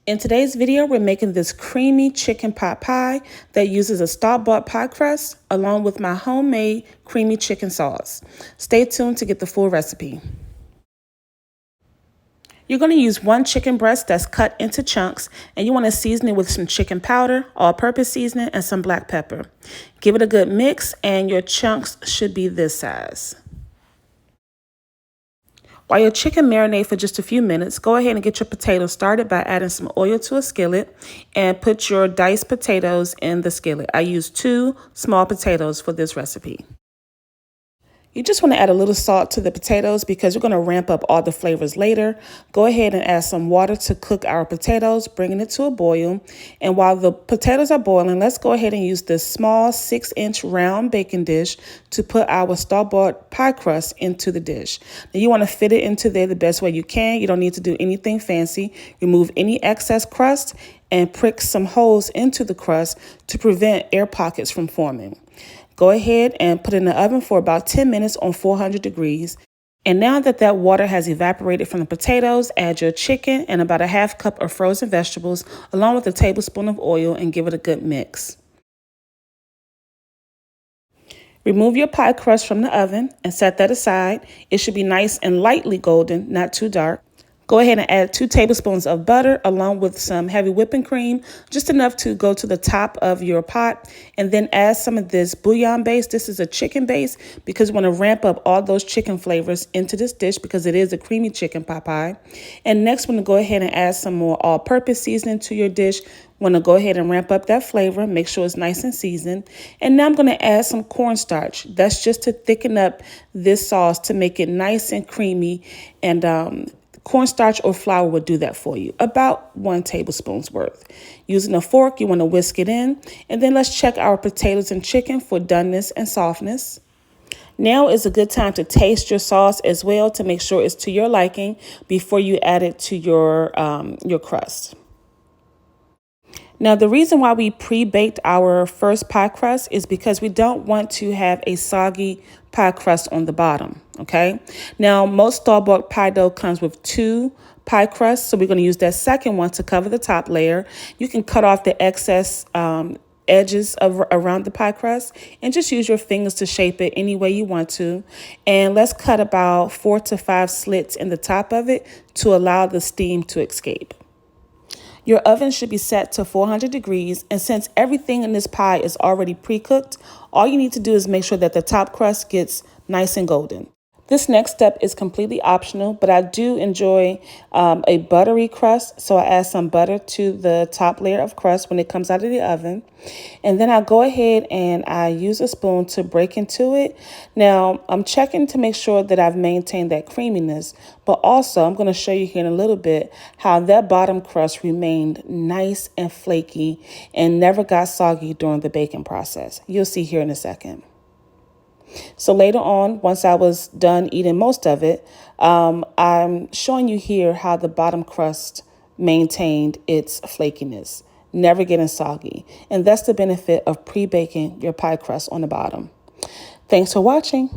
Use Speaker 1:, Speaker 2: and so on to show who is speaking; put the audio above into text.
Speaker 1: In today's video, we're making this creamy chicken pot pie that uses a store-bought pie crust along with my homemade creamy chicken sauce. Stay tuned to get the full recipe. You're going to use one chicken breast that's cut into chunks, and you want to season it with some chicken powder, all-purpose seasoning, and some black pepper. Give it a good mix, and your chunks should be this size. While your chicken marinates for just a few minutes, go ahead and get your potatoes started by adding some oil to a skillet and put your diced potatoes in the skillet. I use 2 small potatoes for this recipe. You just want to add a little salt to the potatoes because we're going to ramp up all the flavors later. Go ahead and add some water to cook our potatoes, bringing it to a boil. And while the potatoes are boiling, let's go ahead and use this small 6-inch round baking dish to put our store-bought pie crust into the dish. Now you want to fit it into there the best way you can. You don't need to do anything fancy. Remove any excess crust and prick some holes into the crust to prevent air pockets from forming. Go ahead and put it in the oven for about 10 minutes on 400 degrees. And now that water has evaporated from the potatoes, add your chicken and about a half cup of frozen vegetables along with a tablespoon of oil and give it a good mix. Remove your pie crust from the oven and set that aside. It should be nice and lightly golden, not too dark. Go ahead and add 2 tablespoons of butter along with some heavy whipping cream, just enough to go to the top of your pot. And then add some of this bouillon base. This is a chicken base because we want to ramp up all those chicken flavors into this dish because it is a creamy chicken pot pie. And next, we're going to go ahead and add some more all-purpose seasoning to your dish. Want to go ahead and ramp up that flavor, make sure it's nice and seasoned. And now I'm going to add some cornstarch. That's just to thicken up this sauce to make it nice and creamy. And cornstarch or flour will do that for you, about 1 tablespoon's worth. Using a fork, you want to whisk it in. And then let's check our potatoes and chicken for doneness and softness. Now is a good time to taste your sauce as well to make sure it's to your liking before you add it to your crust. Now, the reason why we pre-baked our first pie crust is because we don't want to have a soggy pie crust on the bottom, okay? Now, most store-bought pie dough comes with 2 pie crusts, so we're going to use that second one to cover the top layer. You can cut off the excess edges around the pie crust and just use your fingers to shape it any way you want to. And let's cut about 4 to 5 slits in the top of it to allow the steam to escape. Your oven should be set to 400 degrees, and since everything in this pie is already pre-cooked, all you need to do is make sure that the top crust gets nice and golden. This next step is completely optional, but I do enjoy a buttery crust, so I add some butter to the top layer of crust when it comes out of the oven. And then I go ahead and I use a spoon to break into it. Now, I'm checking to make sure that I've maintained that creaminess, but also I'm going to show you here in a little bit how that bottom crust remained nice and flaky and never got soggy during the baking process. You'll see here in a second. So later on, once I was done eating most of it, I'm showing you here how the bottom crust maintained its flakiness, never getting soggy. And that's the benefit of pre-baking your pie crust on the bottom. Thanks for watching.